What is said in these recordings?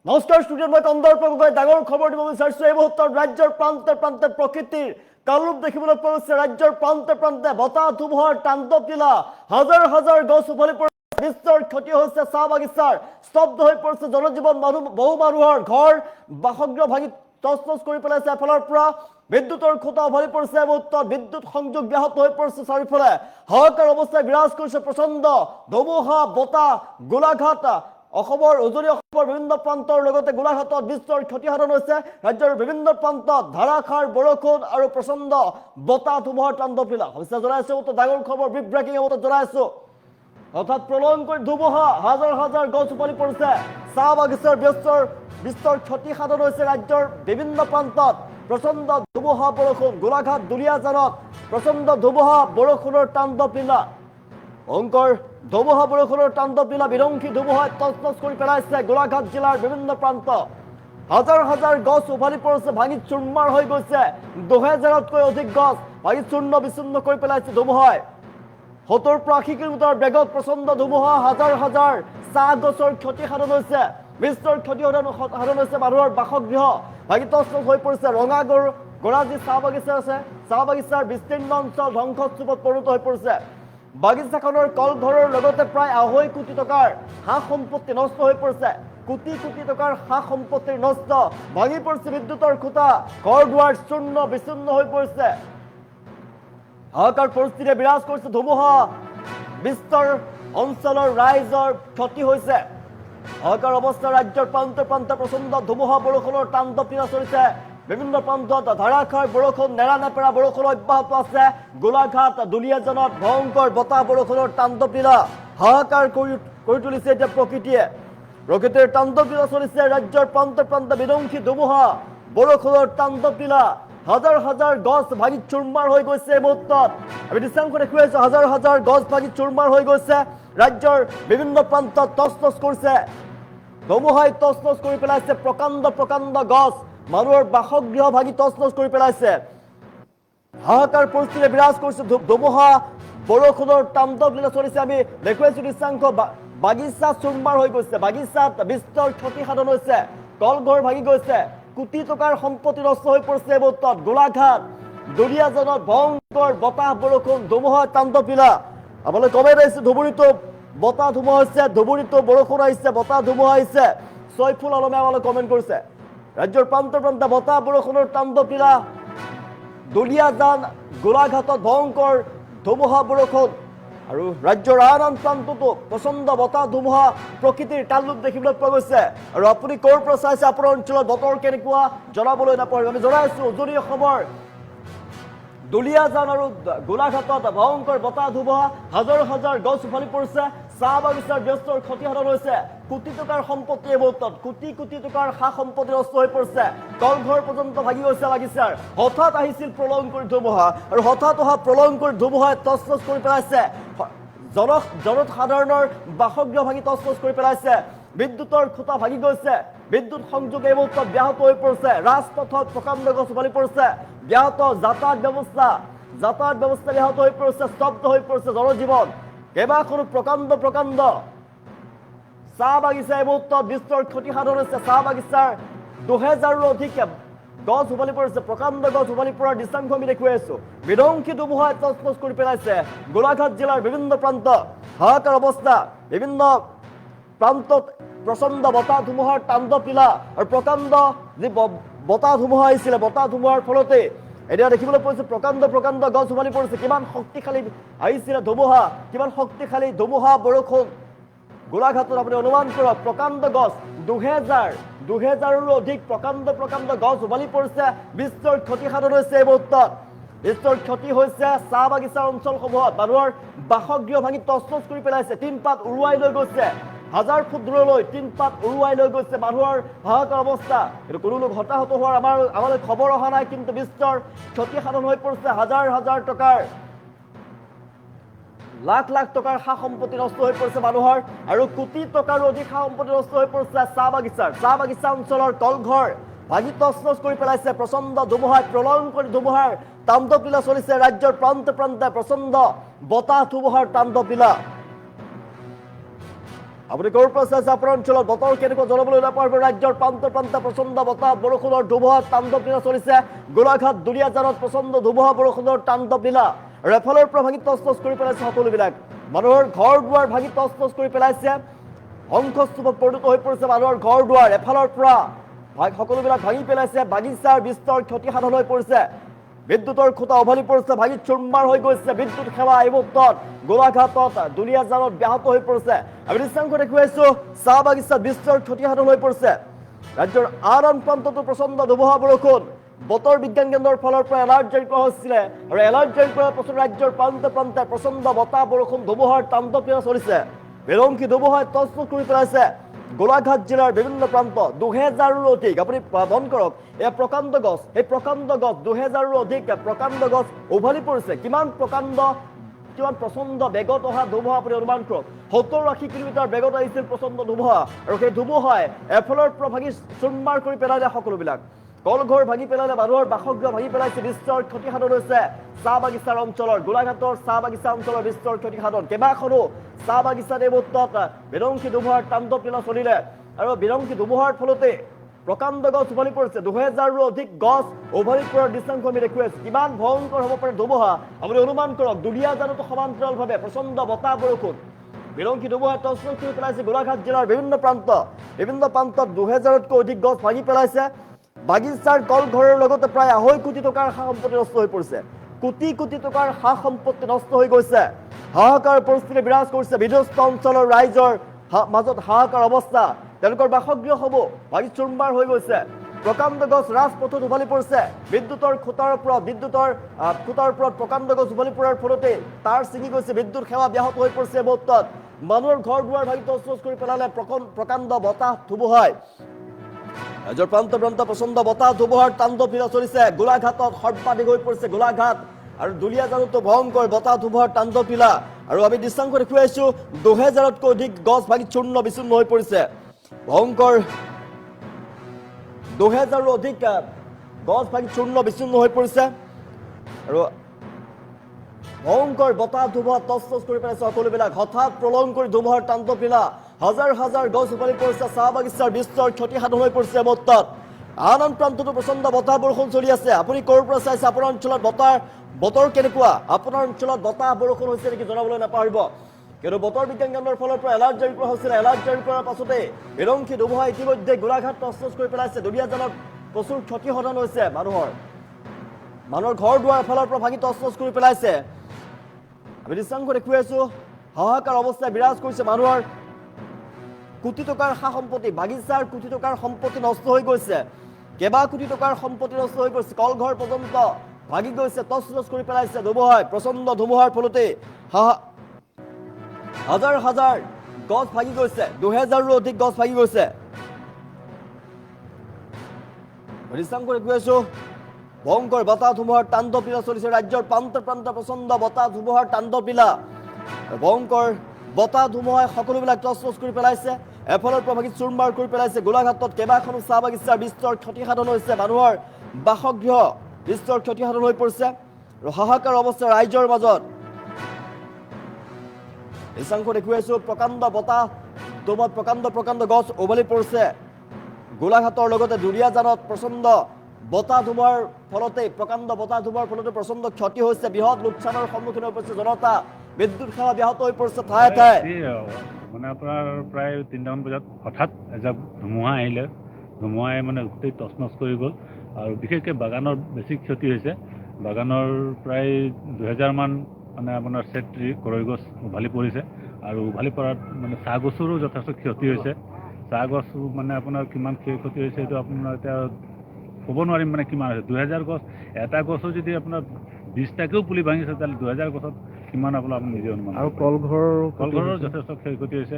নমস্কাৰ ষ্টুডিঅ'ত মই কন্দৰ্প গগৈ ডাঙৰ খবৰ দিব বিচাৰিছো। এই মুহূৰ্তত ৰাজ্যৰ প্ৰান্তে প্ৰান্তে প্ৰকৃতিৰ কালৰূপ দেখিবলৈ পোৱা গৈছে। ৰাজ্যৰ প্ৰান্তে প্ৰান্তে বতাহ ধুমুহাৰ তাণ্ডৱ লীলা, হাজাৰ হাজাৰ গছ উভালি পৰিছে, বিস্তৰ ক্ষতি হৈছে, চাহ বাগিচাৰ স্তব্ধ হৈ পৰিছে জনজীৱন, বহু মানুহৰ ঘৰ বাসগৃহ ভাঙি তছনছ কৰি পেলাইছে। এফালৰ পৰা বিদ্যুতৰ খুঁটা উভালি পৰিছে, এই মুহূৰ্তত বিদ্যুৎ সংযোগ ব্যাহত হৈ পৰিছে। চাৰিওফালে হাহাকাৰ অৱস্থাই বিৰাজ কৰিছে, প্ৰচণ্ড ধুমুহা বতাহ, গোলাঘাট অসমৰ উজনি অসমৰ বিভিন্ন প্ৰান্তৰ লগতে গোলাঘাটত বিস্তৰ ক্ষতিসাধন হৈছে। ৰাজ্যৰ বিভিন্ন প্ৰান্তত ধাৰাসাৰ বৰষুণ আৰু প্ৰচণ্ড বতাহ ধুমুহাৰ তাণ্ডৱ লীলা হৈছে। জনাইছো ডাঙৰ খবৰ ব্ৰেকিং অৱস্থাত জনাইছো। অৰ্থাৎ প্ৰলয়ংকৰ ধুমুহা, হাজাৰ হাজাৰ গছ উভালি পৰিছে, চাহ বাগিচাৰ বিস্তৰ ক্ষতিসাধন হৈছে। ৰাজ্যৰ বিভিন্ন প্ৰান্তত প্ৰচণ্ড ধুমুহা বৰষুণ, গোলাঘাট দুলীয়াজানত প্ৰচণ্ড ধুমুহা বৰষুণৰ তাণ্ডৱ লীলা, ভয়ংকৰ ধুমুহা বৰষুণৰ তাণ্ডৱ লীলা, বিধ্বংসী ধুমুহাই তছনছ কৰি পেলাইছে গোলাঘাট জিলাৰ বিভিন্ন প্ৰান্ত। হাজাৰ হাজাৰ গছ উভালি পৰিছে, ভাঙি চুৰমাৰ হৈ গৈছে। 2000তকৈ অধিক গছ ভাঙি চূৰ্ণ বিচূৰ্ণ কৰি পেলাইছে ধুমুহাই। 70 পৰা 80 কিলোমিটাৰ বেগত প্ৰচণ্ড ধুমুহা, হাজাৰ হাজাৰ চাহ গছৰ ক্ষতিসাধন হৈছে, বিস্তৰ ক্ষতিসাধন হৈছে। মানুহৰ বাসগৃহ ভাঙি তছনছ হৈ পৰিছে। ৰঙাগড় গৰাজী চাহ বাগিচা আছে, চাহ বাগিচাৰ বিস্তীৰ্ণ অঞ্চল ধ্বংসস্তূপত পৰিণত হৈ পৰিছে। বাগিচাখনৰ কলঘৰৰ লগতে প্ৰায় 2.5 কোটি টকাৰ সা সম্পত্তি নষ্ট হৈ পৰিছে। কোটি কোটি টকাৰ সা সম্পত্তি নষ্ট, ভাঙি পৰিছে বিদ্যুতৰ খুঁটা, ঘৰ দুৱাৰ চূৰ্ণ বিচূৰ্ণ হৈ পৰিছে। হাহাকাৰ পৰিস্থিতিয়ে বিৰাজ কৰিছে। ধুমুহা বিস্তৰ অঞ্চলৰ ৰাইজৰ ক্ষতি হৈছে। হাহাকাৰ অৱস্থা ৰাজ্যৰ প্ৰান্তে প্ৰান্তে প্ৰচণ্ড ধুমুহা বৰষুণৰ তাণ্ডৱ লীলা চলিছে। বিভিন্ন প্ৰান্তত ধাৰাসাৰ বৰষুণ, নেৰানেপেৰা বৰষুণ অব্যাহত আছে। গোলাঘাট দুলীয়াজানত ভয়ংকৰ বতাহ বৰষুণৰ তাণ্ডৱ লীলা হাহাকাৰ কৰি তুলিছে এতিয়া প্ৰকৃতিয়ে। প্ৰকৃতিৰ তাণ্ডৱ লীলা চলিছে ৰাজ্যৰ প্ৰান্তে প্ৰান্তে, বিধ্বংসী ধুমুহা বৰষুণৰ তাণ্ডৱ লীলা, হাজাৰ হাজাৰ গছ ভাঙি চুৰমাৰ হৈ গৈছে। এই মুহূৰ্তত আমি দৃশ্যাংশ দেখুৱাইছো, হাজাৰ হাজাৰ গছ ভাঙি চুৰমাৰ হৈ গৈছে। ৰাজ্যৰ বিভিন্ন প্ৰান্তত তছনছ কৰিছে ধুমুহাই, তছনছ কৰি পেলাইছে প্ৰকাণ্ড প্ৰকাণ্ড গছ, মানুহৰ বাসগৃহ ভাঙি তছনছ কৰি পেলাইছে। হাহাকাৰ পৰিস্থিতিয়ে বিৰাজ কৰিছে। ধুমুহা বৰষুণৰ তাণ্ডৱ লীলা চলিছে। আমি দেখুৱাইছো দৃশ্যাংশ, বাগিচা চুৰমাৰ হৈ গৈছে, বাগিচাত বিস্তৰ ক্ষতিসাধন হৈছে, কলঘৰ ভাঙি গৈছে, কোটি টকাৰ সম্পত্তি নষ্ট হৈ পৰিছে। এই মুহূৰ্তত গোলাঘাট দুলীয়াজানত ভয়ংকৰ বতাহ বৰষুণ ধুমুহাৰ তাণ্ডৱ লীলা। আপোনালোকে কমেণ্ট আহিছে, ধুবুৰীতো বতাহ ধুমুহা হৈছে, ধুবুৰীতো বৰষুণ আহিছে, বতাহ ধুমুহা আহিছে। ছয়ফুল আলমে আমালৈ কমেণ্ট কৰিছে। ৰাজ্যৰ প্ৰান্তে প্ৰান্তে বতাহ বৰষুণৰ তাণ্ডৱ লীলা, দুলীয়াজান গোলাঘাটত ভয়ংকৰ ধুমুহা বৰষুণ, আৰু ৰাজ্যৰ আন আন প্ৰান্ততো প্ৰচণ্ড বতাহ ধুমুহা প্ৰকৃতিৰ কালৰূপ দেখিবলৈ পোৱা গৈছে। আৰু আপুনি ক'ৰ পৰা চাইছে, আপোনাৰ অঞ্চলত বতৰ কেনেকুৱা জনাবলৈ নাপাহৰিব। আমি জনাইছো উজনি অসমৰ দুলীয়াজান আৰু গোলাঘাটত ভয়ংকৰ বতাহ ধুমুহা, হাজাৰ হাজাৰ গছ উভালি পৰিছে, চাহ বাগিচাৰ ব্যস্তৰ ক্ষতিসাধন হৈছে, কোটি টকাৰ সম্পত্তি এই মুহূৰ্তত, কোটি কোটি টকাৰ সা সম্পত্তি নষ্ট হৈ পৰিছে, কলঘৰ পৰ্যন্ত ভাগি গৈছে বাগিচাৰ। হঠাৎ আহিছিল প্ৰলয়ংকৰী ধুমুহা, আৰু হঠাৎ অহা প্ৰলয়ংকৰী ধুমুহাই তছনছ কৰি পেলাইছে জনসাধাৰণৰ বাসগৃহ ভাঙি তছনছ কৰি পেলাইছে। বিদ্যুতৰ খুঁটা ভাগি গৈছে, বিদ্যুৎ সংযোগ এই মুহূৰ্তত ব্যাহত হৈ পৰিছে। ৰাজপথত প্ৰকাণ্ড গছ উভালি পৰিছে, ব্যাহত যাতায়াত ব্যৱস্থা ব্যাহত হৈ পৰিছে, স্তব্ধ হৈ পৰিছে জনজীৱন। কেইবাখনো প্ৰকাণ্ড চাহ বাগিচা এই মুহূৰ্তত বিস্তৰ ক্ষতিসাধন হৈছে। চাহ বাগিচাৰ 2000ৰো অধিক গছ উভালি পৰিছে, প্ৰকাণ্ড গছ উভালি পৰাৰ দৃশ্যাংশ আমি দেখুৱাই আছো। বিধ্বংসী ধুমুহাই তছনছ কৰি পেলাইছে গোলাঘাট জিলাৰ বিভিন্ন প্ৰান্ত। হাহাকাৰ অৱস্থা, বিভিন্ন প্ৰান্তত প্ৰচণ্ড বতাহ ধুমুহাৰ তাণ্ডৱ লীলা, আৰু প্ৰকাণ্ড যি বতাহ ধুমুহা আহিছিলে, বতাহ ধুমুহাৰ ফলতে এতিয়া দেখিবলৈ পাইছে প্ৰকাণ্ড গছ উভালি পৰিছে। কিমান শক্তিশালী আহিছিলে ধুমুহা, কিমান শক্তিশালী ধুমুহা বৰষুণ। গোলাঘাটত আপুনি অনুমান কৰক, প্ৰকাণ্ড গছ 2000ৰো অধিক প্ৰকাণ্ড গছ উভালি পৰিছে, বিস্তৰ ক্ষতিসাধন হৈছে। এই মুহূৰ্তত বিস্তৰ ক্ষতি হৈছে চাহ বাগিচাৰ অঞ্চলসমূহত, মানুহৰ বাসগৃহ ভাঙি তছনছ কৰি পেলাইছে, টিনপাত উৰুৱাই লৈ গৈছে, 1000 ফুট দূৰলৈ টিনপাত উৰুৱাই লৈ গৈছে। মানুহৰ হাহাকাৰ অৱস্থা, কিন্তু কোনো লোক হতাহত হোৱাৰ আমালৈ খবৰ অহা নাই, কিন্তু বিস্তৰ ক্ষতিসাধন হৈ পৰিছে। হাজাৰ হাজাৰ টকাৰ, লাখ লাখ টকাৰ সা সম্পত্তি নষ্ট হৈ পৰিছে মানুহৰ, আৰু কোটি টকাৰো অধিক সা সম্পত্তি নষ্ট হৈ পৰিছে চাহ বাগিচা অঞ্চলৰ কলঘৰ ভাঙি তছনছ কৰি পেলাইছে প্ৰচণ্ড ধুমুহাই। প্ৰলয়ংকৰী ধুমুহাৰ তাণ্ডৱ লীলা চলিছে ৰাজ্যৰ প্ৰান্তে প্ৰান্তে, প্ৰচণ্ড বতাহ ধুমুহাৰ তাণ্ডৱ লীলা। আপুনি ক'ৰ পৰা চাইছে আপোনাৰ অঞ্চলত বতৰ কেনেকুৱা জনাবলৈ নাপাব ৰাজ্যৰ প্ৰান্তে প্ৰান্তে প্ৰচণ্ড বতাহ বৰষুণৰ ধুমুহা তাণ্ডৱ লীলা চলিছে গোলাঘাট দুলীয়াজানত প্ৰচণ্ড ধুমুহা বৰষুণৰ তাণ্ডৱ লীলা আৰু এফালৰ পৰা ভাঙি তছ তছ কৰি পেলাইছে সকলোবিলাক মানুহৰ ঘৰ দুৱাৰ ভাঙি তছ তছ কৰি পেলাইছে ধ্বংসস্তূপত পৰিণত হৈ পৰিছে মানুহৰ ঘৰ দুৱাৰ এফালৰ পৰা সকলোবিলাক ভাঙি পেলাইছে বাগিচাৰ বিস্তৰ ক্ষতিসাধন হৈ পৰিছে বিদ্যুতৰ খুঁটা উভালি পৰিছে ভাঙি চুৰমাৰ হৈ গৈছে বিদ্যুৎ সেৱা এই মুহূৰ্তত গোলাঘাটত দুলীয়াজানত ব্যাহত হৈ পৰিছে আমি দৃশ্যাংশ দেখুৱাইছো চাহ বাগিচাত বিস্তৰ ক্ষতিসাধন হৈ পৰিছে ৰাজ্যৰ আন প্ৰান্ততো প্ৰচণ্ড ধুমুহা বৰষুণ বতৰ বিজ্ঞান কেন্দ্ৰৰ ফালৰ পৰা এলাৰ্ট জাৰি কৰা হৈছিলে আৰু এলাৰ্ট জাৰি কৰাৰ পাছত ৰাজ্যৰ প্ৰান্তে প্ৰান্তে প্ৰচণ্ড বতাহ বৰষুণ ধুমুহাৰ তাণ্ডৱ লীলা চলিছে বিৰংশী ধুমুহাই তছ তছ কৰি পেলাইছে গোলাঘাট জিলাৰ বিভিন্ন প্ৰান্ত 2000ৰো অধিক আপুনি মন কৰক এই প্ৰকাণ্ড গছ 2000ৰো অধিক প্ৰকাণ্ড গছ উভালি পৰিছে কিমান প্ৰচণ্ড বেগত অহা ধুমুহা আপুনি অনুমান কৰক 70-80 কিলোমিটাৰ বেগত আহিছিল প্ৰচণ্ড ধুমুহা আৰু সেই ধুমুহাই এফালৰ পৰা ভাঙি চুৰমাৰ কৰি পেলালে সকলোবিলাক কলঘৰ ভাঙি পেলালে মানুহৰ বাসগৃহ ভাঙি পেলাইছে বিস্তৰ ক্ষতিসাধন হৈছে চাহ বাগিচাৰ অঞ্চলৰ গোলাঘাটৰ চাহ বাগিচা অঞ্চলৰ বিস্তৰ ক্ষতিসাধন কেইবাখনো চাহ বাগিচাত এই মুহূৰ্তত বিৰংশী ধুমুহাৰ তাণ্ডৱ লীলা চলিলে আৰু বিৰংশী ধুমুহাৰ ফলতে প্ৰকাণ্ড গছ উভালি পৰিছে 2000ৰো অধিক গছ উভালি পৰাৰ দৃশ্যাংশ আমি দেখুৱাইছো কিমান ভয়ংকৰ হ'ব পাৰে ধুমুহা আপুনি অনুমান কৰক দুলীয়াজানতো সমান্তৰালভাৱে প্ৰচণ্ড বতাহ বৰষুণ বিৰংশী ধুমুহাই তছ তছ কৰি পেলাইছে গোলাঘাট জিলাৰ বিভিন্ন প্ৰান্তত 2000তকৈ অধিক গছ ভাঙি পেলাইছে বাগিচাৰ কলঘৰৰ লগতে প্ৰায় 2.5 কোটি টকাৰ সা সম্পত্তি নষ্ট হৈ পৰিছে কোটি টকাৰ সা সম্পত্তি নষ্ট হৈ গৈছে হাহাকাৰ পৰিস্থিতি বিৰাজ কৰিছে বিধ্বস্ত অঞ্চলৰ ৰাইজৰ মাজত হাহাকাৰ অৱস্থা তেওঁলোকৰ বাসগৃহসমূহ ভাঙি চুৰমাৰ হৈ গৈছে প্ৰকাণ্ড গছ ৰাজপথত উভালি পৰিছে বিদ্যুতৰ খুঁটাৰ ওপৰত প্ৰকাণ্ড গছ উভালি পৰাৰ ফলতে তাৰ ছিঙি গৈছে বিদ্যুৎ সেৱা ব্যাহত হৈ পৰিছে মুহূৰ্তত মানুহৰ ঘৰ দুৱাৰ ভাঙি তছ তছ কৰি পেলালে প্ৰকাণ্ড বতাহ ধুমুহাই ৰাজ্যৰ প্ৰান্তে প্ৰান্তে প্ৰচণ্ড বতাহ ধুমুহাৰ তাণ্ডৱ লীলা চলিছে গোলাঘাটত সৰ্বাধিক হৈ পৰিছে গোলাঘাট আৰু দুলীয়াজানতো ভয়ংকৰ বতাহ ধুমুহাৰ তাণ্ডৱ লীলা আৰু আমি দৃশ্যাংশ দেখুৱাইছো 2000তকৈ অধিক গছ ভাঙি চূৰ্ণ বিচূৰ্ণ হৈ পৰিছে ভয়ংকৰ 2000ৰো অধিক গছ ভাঙি চূৰ্ণ বিচূৰ্ণ হৈ পৰিছে আৰু ভয়ংকৰ বতাহ ধুমুহা তছ তছ কৰি পেলাইছে সকলোবিলাক হঠাৎ প্ৰলয়ংকৰী ধুমুহাৰ তাণ্ডৱ লীলা হাজাৰ গছ উভালি পৰিছে চাহ বাগিচাৰ বিস্তৰ ক্ষতিসাধন হৈ পৰিছে মুহূৰ্তত আন প্ৰান্ততো প্ৰচণ্ড বতাহ বৰষুণ চলি আছে আপুনি ক'ৰ পৰা চাইছে আপোনাৰ অঞ্চলত বতৰ কেনেকুৱা আপোনাৰ অঞ্চলত বতাহ বৰষুণ হৈছে নেকি জনাবলৈ নাপাহৰিব কিন্তু বতৰ বিজ্ঞান কেন্দ্ৰৰ ফালৰ পৰা এলাৰ্ট জাৰি কৰা হৈছিল এলাৰ্ট জাৰি কৰাৰ পাছতে বিৰংশী ধুমুহা ইতিমধ্যে গোলাঘাট তছ তছ কৰি পেলাইছে দুলীয়াজানত প্ৰচুৰ ক্ষতিসাধন হৈছে মানুহৰ ঘৰ দুৱাৰ এফালৰ পৰা ভাঙি তছ তছ কৰি পেলাইছে আমি দৃশ্যাংশ দেখুৱাইছো হাহাকাৰ অৱস্থাই বিৰাজ কৰিছে মানুহৰ কোটি টকাৰ সা সম্পত্তি বাগিচাৰ কোটি টকাৰ সম্পত্তি নষ্ট হৈ গৈছে কেইবা কোটি টকাৰ সম্পত্তি নষ্ট হৈ গৈছে কলঘৰ পৰ্যন্ত ভাগি গৈছে তছ তছ কৰি পেলাইছে ধুমুহাই প্ৰচণ্ড ধুমুহাৰ ফলতে হাজাৰ গছ ভাগি গৈছে 2000ৰো অধিক গছ ভাগি গৈছে দৃশ্যাংশ দেখুৱাইছো ভয়ংকৰ বতাহ ধুমুহাৰ তাণ্ডৱ লীলা চলিছে ৰাজ্যৰ প্ৰান্তে প্ৰান্তে প্ৰচণ্ড বতাহ ধুমুহাৰ তাণ্ডৱ লীলা ভয়ংকৰ বতাহ ধুমুহাই সকলোবিলাক তছ তছ কৰি পেলাইছে এফালৰ পৰা ভাগি চুৰমাৰ কৰি পেলাইছে গোলাঘাটত কেইবাখনো চাহ বাগিচাৰ বিস্তৰ ক্ষতিসাধন হৈছে মানুহৰ বাসগৃহ বিস্তৰ ক্ষতিসাধন হৈ পৰিছে আৰু হাহাকাৰ অৱস্থা ৰাইজৰ মাজত দৃশ্যাংশ দেখুৱাইছো প্ৰকাণ্ড বতাহ ধুমুহাত প্ৰকাণ্ড গছ উভালি পৰিছে গোলাঘাটৰ লগতে দুলীয়াজানত প্ৰচণ্ড বতাহ ধুমুহাৰ ফলতে প্ৰকাণ্ড বতাহ ধুমুহাৰ ফলতে প্ৰচণ্ড ক্ষতি হৈছে বৃহৎ লোকচানৰ সন্মুখীন হৈ পৰিছে জনতা বিদ্যুৎ সেৱা ব্যাহত হৈ পৰিছে ঠায়ে ঠায়ে মানে আপোনাৰ প্ৰায় 3টামান বজাত হঠাৎ এজাক ধুমুহা আহিলে ধুমুহাই মানে গোটেই তছনছ কৰি গ'ল আৰু বিশেষকৈ বাগানৰ বেছি ক্ষতি হৈছে বাগানৰ প্ৰায় 2000মান মানে আপোনাৰ চেট্ৰি কৰৈ গছ উভালি পৰিছে আৰু উভালি পৰাত মানে চাহ গছৰো যথেষ্ট ক্ষতি হৈছে চাহ গছ মানে আপোনাৰ কিমান ক্ষতি হৈছে এইটো আপোনাৰ এতিয়া ক'ব নোৱাৰিম মানে কিমান হৈছে 2000 গছ এটা গছো যদি আপোনাৰ 20টাকেও পুলি ভাঙিছে তাহলে 2000 গছত কিমান আপোনাৰ নিজে অনুমান আৰু কলঘৰৰ যথেষ্ট ক্ষতি হৈছে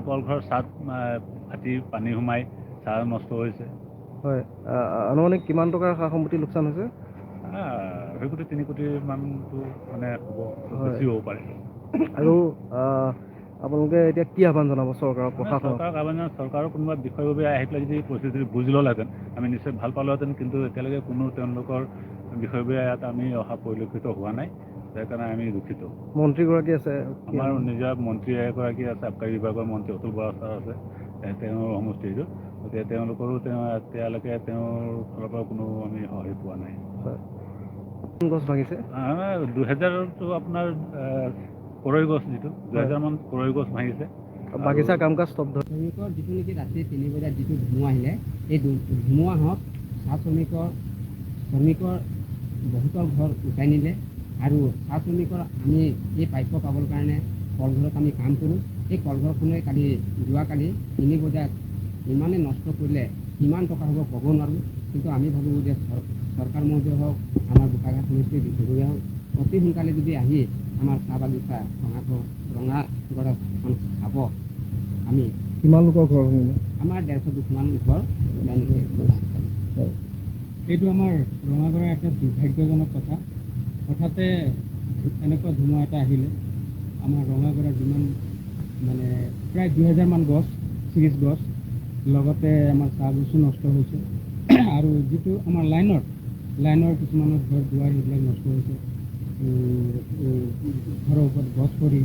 কলঘৰ ছাদ ফাটি পানী সোমাই চাহ নষ্ট হৈছে হয় আনুমানিক কিমান টকাৰ সা সম্পত্তি লোকচান হৈছে হয়তো 3 কোটি মানটো মানে বেছি হ'ব পাৰে আৰু আপোনালোকে এতিয়া কি আহ্বান জনাব চৰকাৰক প্ৰশাসনক চৰকাৰৰ কোনোবা বিষয়ববীয়া আহি পেলাই যদি পৰিস্থিতি বুজি ল'লেহেঁতেন আমি নিশ্চয় ভাল পালোহেঁতেন কিন্তু এতিয়ালৈকে কোনো তেওঁলোকৰ বিষয়ববীয়া ইয়াত আমি অহা পৰিলক্ষিত হোৱা নাই সেইকাৰণে আমি দুখিত। মন্ত্ৰীগৰাকী আছে আমাৰ নিজৰ মন্ত্ৰী এগৰাকী আছে, আবকাৰী বিভাগৰ মন্ত্ৰী অতুল বৰা ছাৰ আছে তেওঁৰ সমষ্টিটো, গতিকে তেওঁলোকৰো এতিয়ালৈকে তেওঁৰ ফালৰ পৰা কোনো আমি সহায় পোৱা নাই। গছ ভাঙিছে 2000টো আপোনাৰ কৰৈ গছ যিটো 2000 মান কৰৈ গছ ভাঙিছে। বাগিচা কাম কাজ স্তব্ধ। শ্ৰমিকৰ যিটো নেকি ৰাতি 3 বজাত যিটো ধুমুহা আহিলে, এই ধুমুহাত চাহ শ্ৰমিকৰ বহুতৰ ঘৰ উটাই নিলে আৰু চাহ শ্ৰমিকৰ আমি এই প্ৰাপ্য পাবৰ কাৰণে কলঘৰত আমি কাম কৰোঁ। এই কলঘৰখনে যোৱাকালি 3 বজাত ইমানে নষ্ট কৰিলে, কিমান টকা হ'ব ক'ব নোৱাৰোঁ, কিন্তু আমি ভাবোঁ যে চৰকাৰ মহোদয় হওক, আমাৰ বোকাঘাট সমষ্টিৰ বিষয়ববীয়া হওক, অতি সোনকালে যদি আহি আমাৰ চাহ বাগিচা ৰঙাগড়খন চাব। আমি কিমান লোকৰ ঘৰ ভাঙিলে? আমাৰ 150-200 মান ঘৰ এইটো আমাৰ ৰঙাগড়ৰ এটা দুৰ্ভাগ্যজনক কথা। হঠাতে এনেকুৱা ধুমুহা এটা আহিলে আমাৰ ৰঙাগড়ৰ যিমান মানে প্ৰায় 2000 মান গছ, চিৰিজ গছ, লগতে আমাৰ চাহ গছো নষ্ট হৈছে আৰু যিটো আমাৰ লাইনৰ কিছুমানৰ ঘৰ দুৱাৰ সেইবিলাক নষ্ট হৈছে। ঘৰৰ ওপৰত গছ পৰি